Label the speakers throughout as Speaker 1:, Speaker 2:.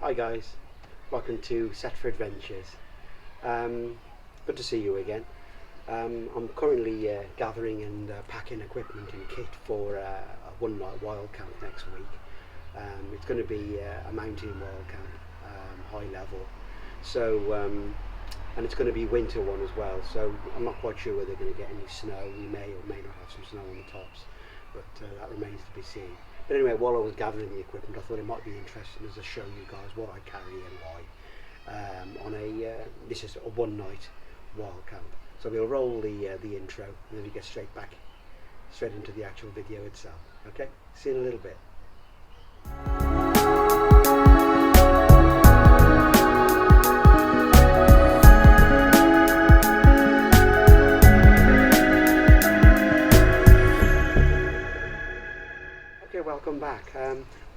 Speaker 1: Hi guys, welcome to Set for Adventures. Good to see you again. I'm currently gathering and packing equipment and kit for a one-night wild camp next week. It's going to be a mountain wild camp, high level. So, and it's going to be winter one as well. So I'm not quite sure whether they're going to get any snow. We may or may not have some snow on the tops, but that remains to be seen. But anyway, while I was gathering the equipment, I thought it might be interesting as I show you guys what I carry and why. This is a one-night wild camp. So we'll roll the intro, and then we get straight into the actual video itself. Okay, see you in a little bit. Okay, welcome back.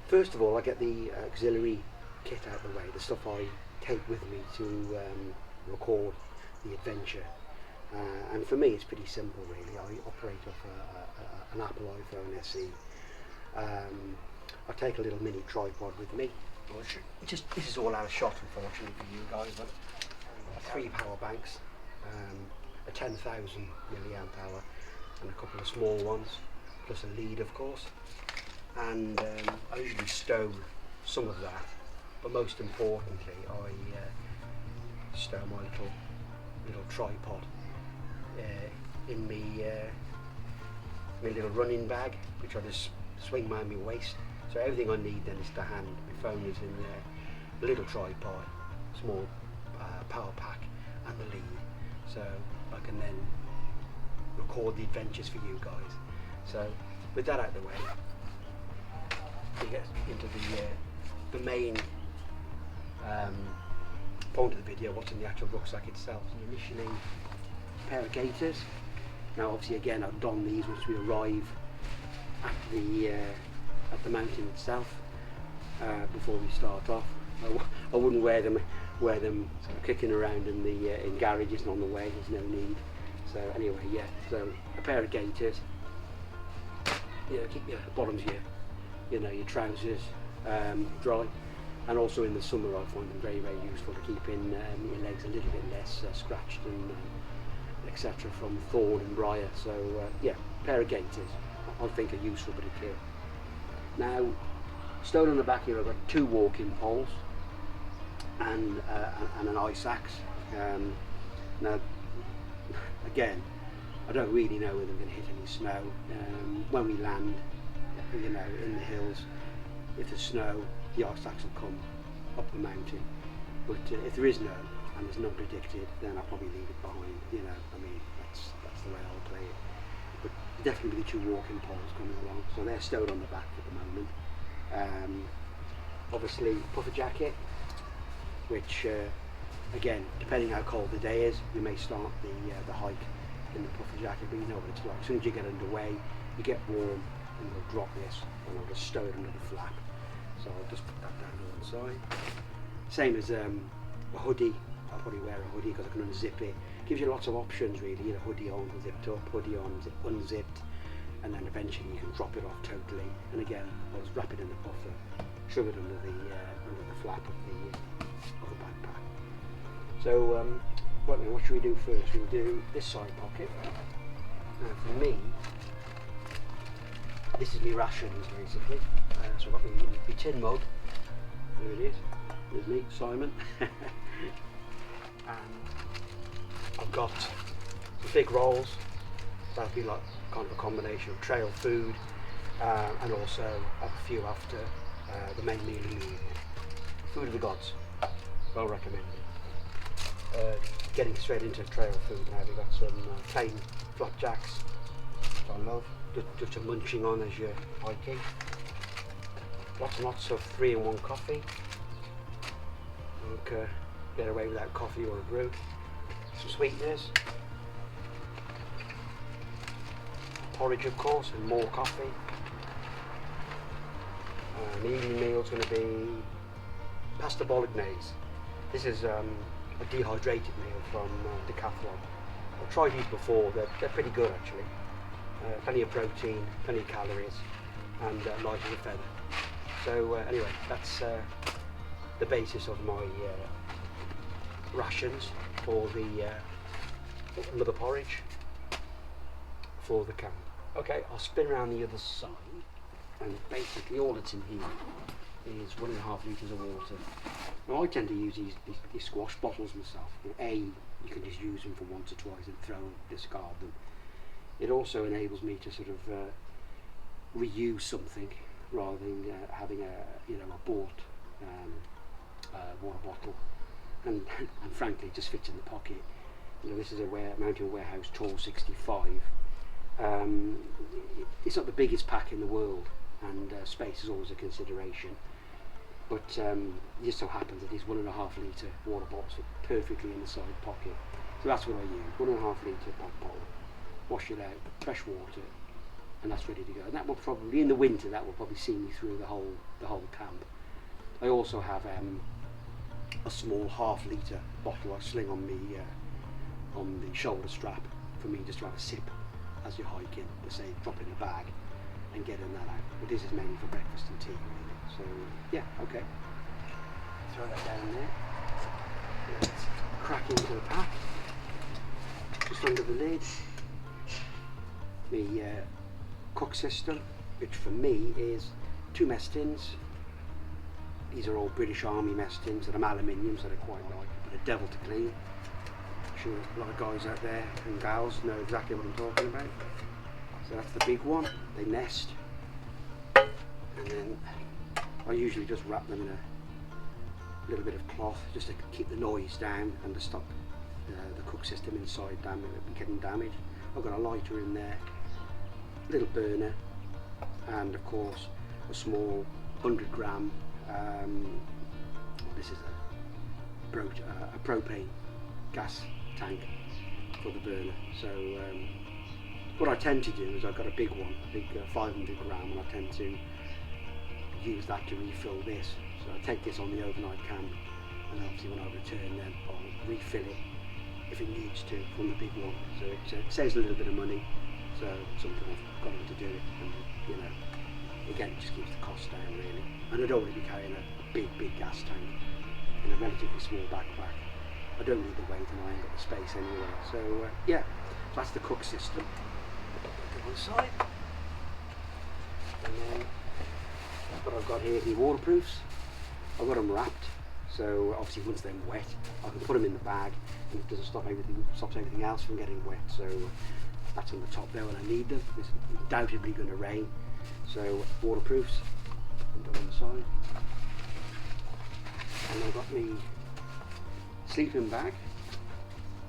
Speaker 1: First of all, I get the auxiliary kit out of the way, the stuff I take with me to record the adventure. And for me, it's pretty simple, really. I operate off an Apple iPhone SE. I take a little mini tripod with me. This is all out of shot, unfortunately, for you guys. But 3 power banks, a 10,000 milliamp hour, and a couple of small ones, plus a lead, of course. And I usually stow some of that, but most importantly, I stow my little tripod in my little running bag, which I just swing around my waist. So everything I need then is to hand. My phone is in there, the little tripod, small power pack, and the lead, so I can then record the adventures for you guys. So with that out of the way, we get into the main point of the video, what's in the actual rucksack itself. So initially, a pair of gaiters. Now obviously again I've donned these once we arrive at the mountain itself, before we start off. I wouldn't wear them sort of kicking around in garages and on the way, there's no need. So anyway, yeah, so a pair of gaiters, keep your bottoms your trousers dry, and also in the summer I find them very, very useful to keep in your legs a little bit less scratched and etc. from thorn and briar. So yeah, pair of gaiters I think are useful but a kill. Now, stowed on the back here I've got 2 walking poles and an ice axe. Now again, I don't really know whether I'm going to hit any snow when we land. In the hills, if there's snow, the ice axe will come up the mountain. But if there is no, and there's none predicted, then I'll probably leave it behind. I mean, that's the way I'll play it. But definitely 2 walking poles coming along, so they're stowed on the back at the moment. Obviously, puffer jacket, which again, depending how cold the day is, you may start the hike in the puffer jacket, but you know what it's like. As soon as you get underway, you get warm. And we'll drop this and I'll just stow it under the flap. So I'll just put that down to one side. Same as a hoodie. I'll probably wear a hoodie because I can unzip it. Gives you lots of options really. Hoodie on, zipped up, hoodie on, unzipped, and then eventually you can drop it off totally. And again, I'll just wrap it in the puffer, shove it under the flap of the backpack. So what should we do first? We'll do this side pocket. Now for me, this is my rations basically. So I've got my tin mug. There it is. There's me, Simon. And I've got some big rolls. That'll be like kind of a combination of trail food, and also have a few after the main meal in the evening. Food of the gods. Well recommended. Getting straight into trail food now. We've got some plain flapjacks, which I love. Just a munching on as you're hiking. Lots and lots of 3-in-1 coffee. You can get away without coffee or a brew. Some sweeteners. Porridge, of course, and more coffee. The evening meal is going to be pasta bolognese. This is a dehydrated meal from Decathlon. I've tried these before. They're pretty good actually. Plenty of protein, plenty of calories, and light as a feather. So anyway, that's the basis of my rations for the mother porridge for the camp. Okay, I'll spin around the other side, and basically all that's in here is 1.5 litres of water. Now I tend to use these squash bottles myself. You can just use them for once or twice and discard them. It also enables me to sort of reuse something rather than having a bought water bottle, and frankly it just fits in the pocket. This is a Mountain Warehouse Tall 65. It's not the biggest pack in the world, and space is always a consideration, but it just so happens that these 1.5 litre water bottles fit perfectly in the side pocket. So that's what I use, 1.5 litre pop bottle, wash it out, fresh water, and that's ready to go. And that will probably, in the winter, that will probably see me through the whole camp. I also have a small 1/2 litre bottle I sling on the shoulder strap for me just to have a sip as you're hiking, to say drop in the bag and getting that out. But this is mainly for breakfast and tea really. So yeah, okay. Throw that down there. Let's crack into the pack. Just under the lid. The cook system, which for me is 2 mess tins. These are all British Army mess tins, and aluminium, so they're quite light, but a devil to clean. I'm sure a lot of guys out there and gals know exactly what I'm talking about. So that's the big one. They nest, and then I usually just wrap them in a little bit of cloth just to keep the noise down and to stop the cook system inside getting damaged. I've got a lighter in there, a little burner, and of course a small 100-gram. This is a propane gas tank for the burner. So what I tend to do is I've got a big one, a big 500-gram, and I tend to use that to refill this. So I take this on the overnight camp, and obviously when I return then I'll refill it if it needs to from the big one. So it saves a little bit of money, so something I've got to do it, and again it just keeps the cost down really. And I don't want to be carrying a big gas tank in a relatively small backpack. I don't need the weight and I ain't got the space anyway. So yeah, so that's the cook system. Put it on the side. And then what I've got here, the waterproofs. I've got them wrapped, so obviously once they're wet I can put them in the bag and it doesn't stops everything else from getting wet. So that's on the top there when I need them. It's undoubtedly going to rain, so waterproofs. Put them on the side. And I've got my sleeping bag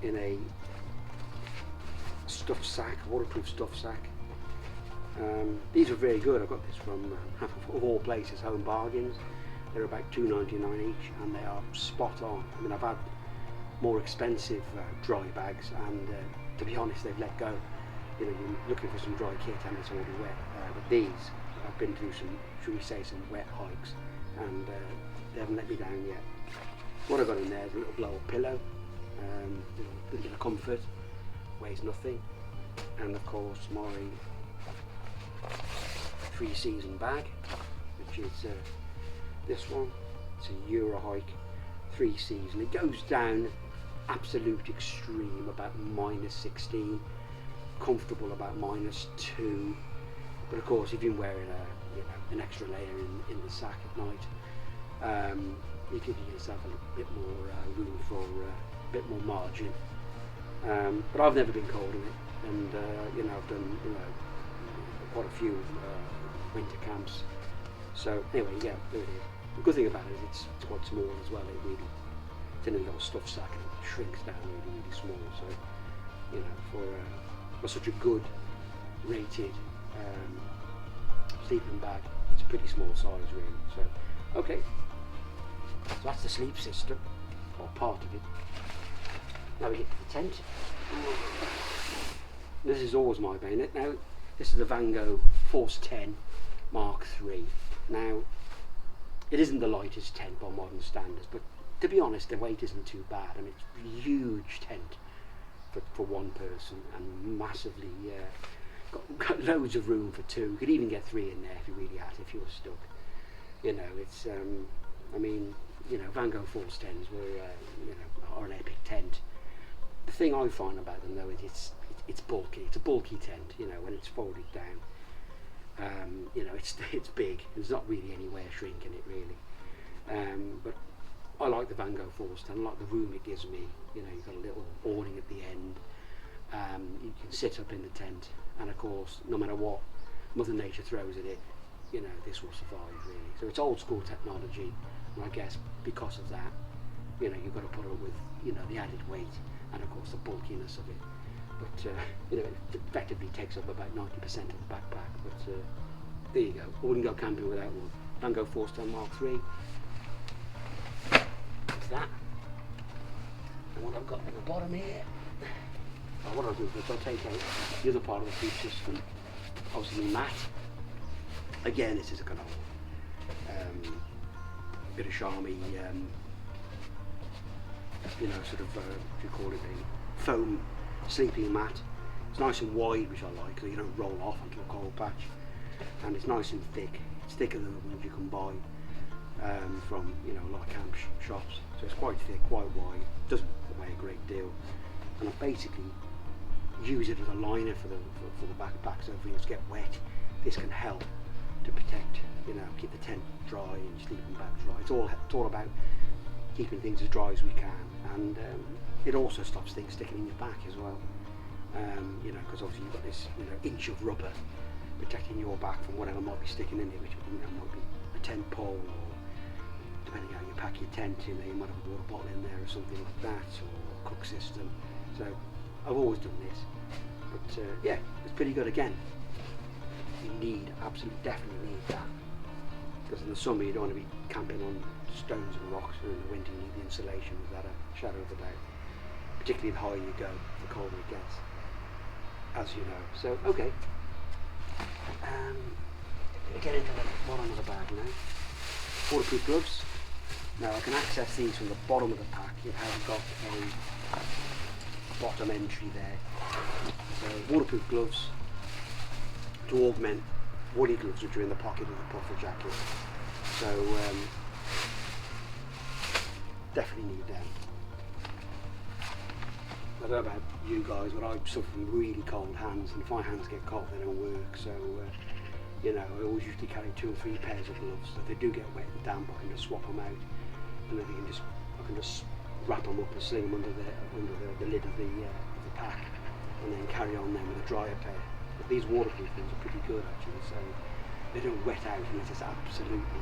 Speaker 1: in a stuff sack, waterproof stuff sack. These are very good. I got this from of all places, Home Bargains. They're about $2.99 each, and they are spot on. I mean, I've had more expensive dry bags, and to be honest, they've let go. You're looking for some dry kit, and it's already wet. But these, I've been through some, should we say, some wet hikes, and they haven't let me down yet. What I've got in there is a little blow-up pillow, a little bit of comfort, weighs nothing, and of course my 3-season bag, which is this one. It's a Euro hike 3-season. It goes down absolute extreme about -16, comfortable about -2, but of course if you're wearing an extra layer in the sack at night, you're giving yourself a bit more room for a bit more margin. But I've never been cold in it, and I've done quite a few winter camps. So anyway, yeah, there it is. The good thing about it is it's quite small as well. It's in a little stuff sack and it shrinks down really small. So for such a good rated sleeping bag, it's a pretty small size really. So okay, so that's the sleep system, or part of it. Now we get to the tent. This is always my bayonet. Now this is the Van Gogh Force 10 Mark III. Now it isn't the lightest tent by modern standards, but to be honest the weight isn't too bad. I mean, it's a huge tent for one person, and massively got loads of room for 2. You could even get 3 in there if you really had, if you were stuck. It's I mean, Van Gogh Falls tents are an epic tent. The thing I find about them though is it's bulky. It's a bulky tent. When it's folded down, it's big. There's not really any way of shrinking it really. But I like the Van Gogh Falls tent. I like the room it gives me. You've got a little awning at the end. You can sit up in the tent, and of course, no matter what Mother Nature throws at it, this will survive really. So it's old school technology, and I guess because of that, you've got to put up with the added weight and of course the bulkiness of it. But it effectively takes up about 90% of the backpack. But there you go. I wouldn't go camping without one. Van Gogh Falls tent Mark III. That's that. And what I've got at the bottom here. What I'll do is I'll take out the other part of the food system, obviously mat. Again, this is a kind of bit of charmy, what do you call it, a foam sleeping mat. It's nice and wide, which I like, so you don't roll off onto a cold patch. And it's nice and thick. It's thicker than the ones you can buy from a lot of camp shops. So it's quite thick, quite wide. Doesn't weigh a great deal. And I basically use it as a liner for the backpack, so if things get wet, this can help to protect, keep the tent dry and sleeping bag dry. It's all about keeping things as dry as we can, and it also stops things sticking in your back as well. Because obviously you've got this inch of rubber protecting your back from whatever might be sticking in it, which might be a tent pole, or depending how you pack your tent, you might have a water bottle in there or something like that, or a cook system. So I've always done this, but yeah, it's pretty good. Again, you absolutely definitely need that, because in the summer you don't want to be camping on stones and rocks, and in the winter you need the insulation without a shadow of a doubt, particularly the higher you go, the colder it gets, as you know. So okay, we get into the bottom of the bag now. Waterproof gloves. Now I can access these from the bottom of the pack. You have got a bottom entry there. So waterproof gloves to augment woolly gloves, which are in the pocket of the puffer jacket. So definitely need them. I don't know about you guys, but I suffer from really cold hands, and if my hands get cold they don't work. So I always usually carry 2 or 3 pairs of gloves. So if they do get wet and damp, I can just swap them out, and then I can just wrap them up and sling them under the lid of the pack, and then carry on then with a drier pair. But these waterproof ones are pretty good actually, so they don't wet out unless it's absolutely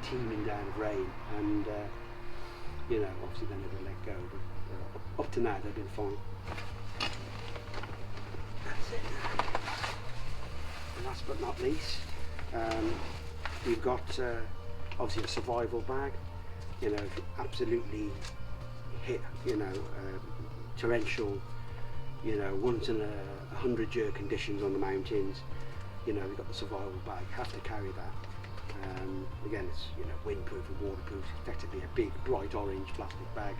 Speaker 1: teeming down of rain, and obviously then they will let go. But up to now they've been fine. That's it now. And last but not least, we've got obviously a survival bag. If you absolutely hit torrential, once in 100 year conditions on the mountains, we've got the survival bag. Have to carry that. Again, it's windproof and waterproof. It's effectively a big bright orange plastic bag.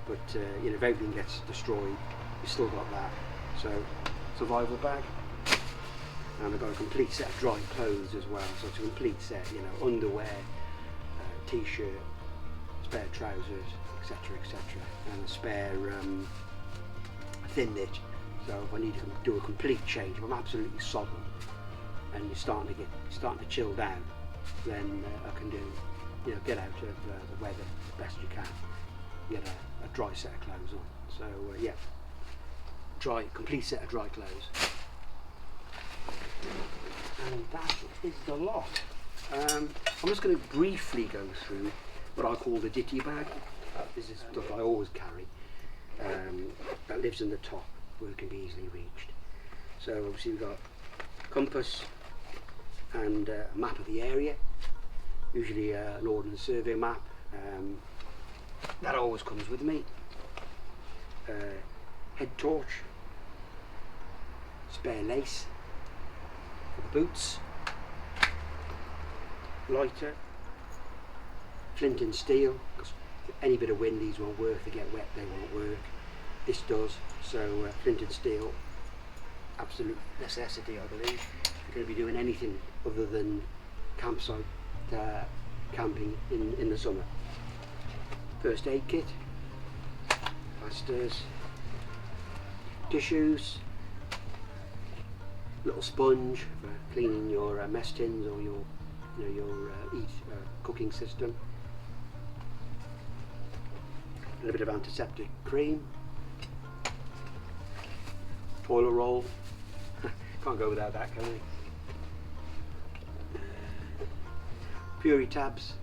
Speaker 1: But if everything gets destroyed, you've still got that. So survival bag. And I've got a complete set of dry clothes as well. So it's a complete set. Underwear, t-shirt, spare trousers, etc., and a spare thin knit. So if I need to do a complete change, if I'm absolutely sodden and you're starting to chill down, then I can get out of the weather the best you can. Get a dry set of clothes on. So yeah, complete set of dry clothes. And that is the lot. I'm just going to briefly go through what I call the ditty bag. This is stuff I always carry, that lives in the top where it can be easily reached. So obviously we've got compass and a map of the area, usually an ordnance survey map. That always comes with me. Head torch, spare lace for the boots, lighter, flint and steel, because any bit of wind these won't work. If they get wet they won't work. This does. So flint and steel, absolute necessity I believe. If you're going to be doing anything other than campsite camping in the summer. first aid kit, plasters, tissues, little sponge for cleaning your mess tins or your cooking system, a little bit of antiseptic cream, toilet roll, can't go without that, can we? Puree tabs.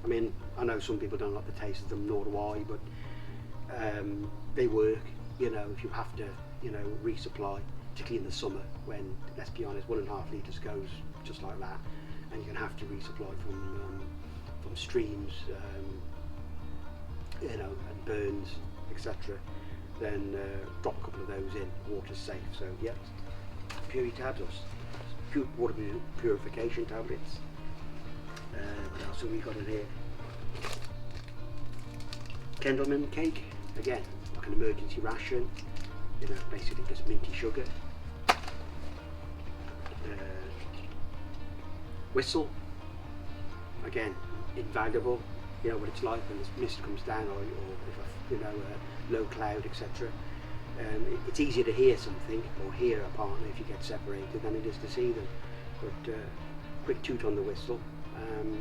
Speaker 1: I mean, I know some people don't like the taste of them, nor do I, but they work, you know, if you have to, you know, resupply, particularly in the summer when, let's be honest, 1.5 litres goes just like that, and you're going to have to resupply from streams, you know, and burns, etc. Then drop a couple of those in, water's safe. So yeah, puree tabs or water purification tablets. What else have we got in here? Kendleman cake, again, like an emergency ration, you know, basically just minty sugar. Whistle, again, invaluable. You know what it's like when this mist comes down, or if you know, low cloud, etc. It's easier to hear something or hear a partner if you get separated than it is to see them. But quick toot on the whistle, and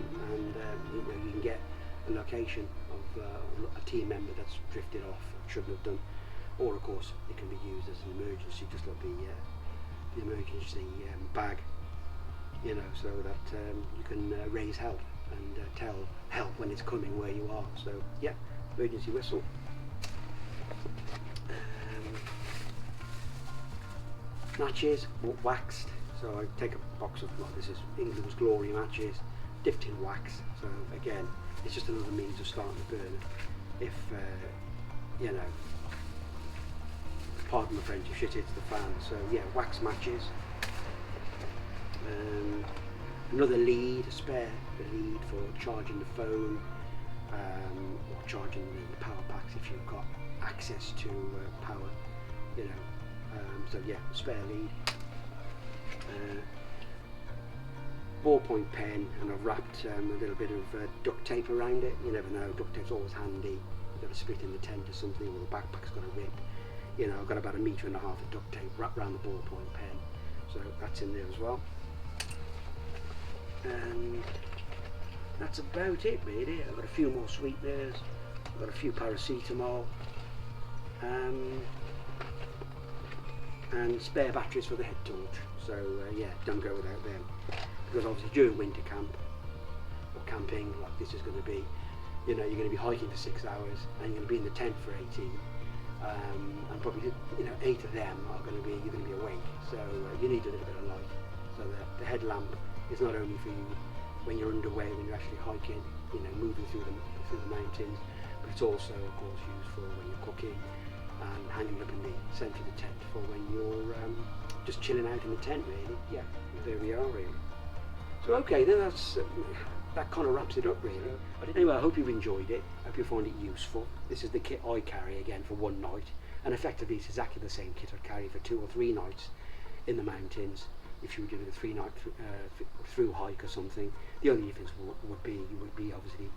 Speaker 1: you know, you can get a location of a team member that's drifted off, shouldn't have done, or of course it can be used as an emergency, just like the emergency bag, you know, so that you can raise help and tell help when it's coming where you are. So yeah, emergency whistle. Matches, waxed. So I take a box of, well, this is England's Glory matches, dipped in wax. So again, it's just another means of starting the burner. If you know, pardon my French, if shit hits the fan. So yeah, wax matches. Another lead, a spare lead for charging the phone, or charging the power packs if you've got access to power, you know. So yeah, spare lead. Ballpoint pen, and I've wrapped a little bit of duct tape around it. You never know, duct tape's always handy. You've got to split in the tent or something, or the backpack's got to rip. You know, I've got about 1.5 meters of duct tape wrapped around the ballpoint pen, so that's in there as well. And that's about it really. I've got a few more sweeteners, I've got a few paracetamol, and spare batteries for the head torch. So yeah, don't go without them, because obviously during winter camp or camping like this is going to be, you know, you're going to be hiking for 6 hours and you're going to be in the tent for 18, and probably, you know, 8 of them are going to be, you're going to be awake. So you need a little bit of light. So the headlamp is not only for you when you're underway, when you're actually hiking, you know, moving through the mountains, but it's also of course used for when you're cooking and hanging up in the centre of the tent for when you're just chilling out in the tent really. Yeah, there we are really. So okay, then that kind of wraps it up really. Anyway, I hope you've enjoyed it, I hope you find it useful. This is the kit I carry again for one night, and effectively it's exactly the same kit I'd carry for 2 or 3 nights in the mountains if you were doing a 3-night through hike or something. The only difference would be obviously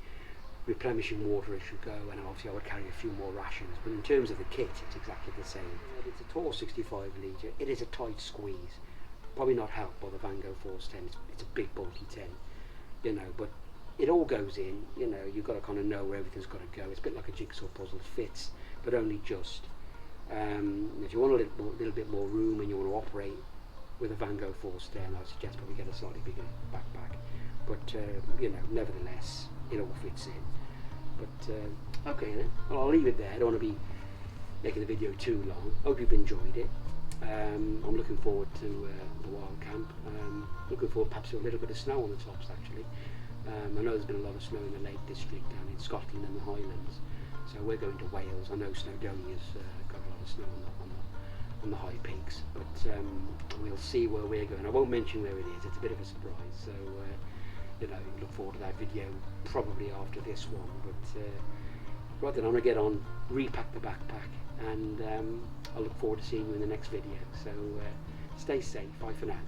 Speaker 1: replenishing water as you go, and obviously I would carry a few more rations, but in terms of the kit it's exactly the same. It's a tall 65 litre, it is a tight squeeze, probably not helped by the Van Gogh Force 10, it's a big bulky tent, you know, but it all goes in, you know, you've got to kind of know where everything's got to go. It's a bit like a jigsaw puzzle, it fits, but only just. If you want a little bit more room and you want to operate with a Van Gogh Force 10, I suggest probably get a slightly bigger backpack, but you know, nevertheless it all fits in. But okay then, well, I'll leave it there. I don't want to be making the video too long. Hope you've enjoyed it. I'm looking forward to the wild camp. Looking forward perhaps to a little bit of snow on the tops actually. I know there's been a lot of snow in the Lake District down in Scotland and the Highlands, so we're going to Wales. I know Snowdonia's got a lot of snow on the high peaks, but we'll see where we're going. I won't mention where it is, it's a bit of a surprise, so you know, look forward to that video probably after this one. But right then, I'm going to get on, repack the backpack, and I look forward to seeing you in the next video. So stay safe, bye for now.